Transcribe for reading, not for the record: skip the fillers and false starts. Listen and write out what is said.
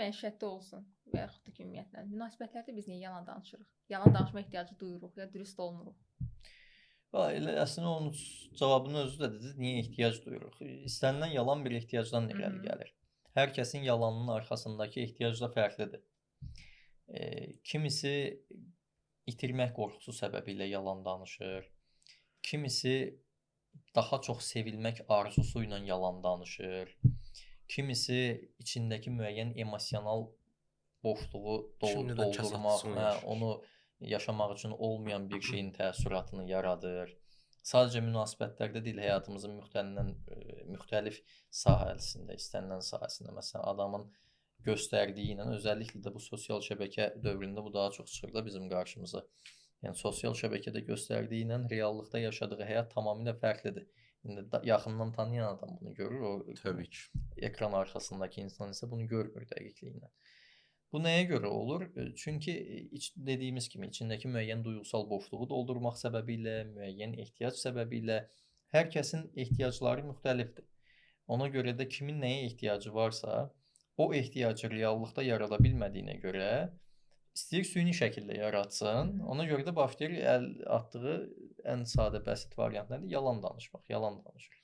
məişətdə olsun və yaxud da ki, ümumiyyətlə, münasibətlərdə biz niyə yalan danışırıq? Yalan danışma ehtiyacı duyuruq ya dürüst olmuruq. Elə əslində onun cavabını özü də dedi, niyə ehtiyac duyuruq? İstənilən yalan bir ehtiyacdan irəli gəlir. Hər kəsin yalanının arxasındakı ehtiyac da fərqlidir. Kimisi itirmək qorxusu səbəbilə yalan danışır. Kimisi daha çox sevilmək arzusu ilə yalan danışır. Kimisi içindəki müəyyən emosional boşluğu doldurmaq, onu yaşamaq üçün olmayan bir şeyin təəssüratını yaradır. Sadəcə münasibətlərdə deyil, həyatımızın müxtəlif sahəsində, istənilən sahəsində, məsələn, adamın göstərdiyi ilə, özəlliklə də bu sosial şəbəkə dövründə bu daha çox çıxır da bizim qarşımıza. Yəni sosial şəbəkədə göstərdiyi ilə reallıqda yaşadığı həyat tamamilə fərqlidir. İndi yaxından tanıyan adam bunu görür, o təbii ki. Ekran arxasındakı insan isə bunu görmür dəqiqliklə. Bu nəyə görə olur? Çünki dediyimiz kimi içindəki müəyyən duyğusal boşluğu doldurmaq səbəbilə, müəyyən ehtiyac səbəbilə hər kəsin ehtiyacları müxtəlifdir. Ona görə də kimin nəyə ehtiyacı varsa, o ehtiyacı reallıqda yarada bilmədiyinə görə istəyir süni şəkildə yaratsın. Ona görə də başlayır atdığı ən sadə, bəsit variant nədir? Yalan danışmaq, yalan danışır.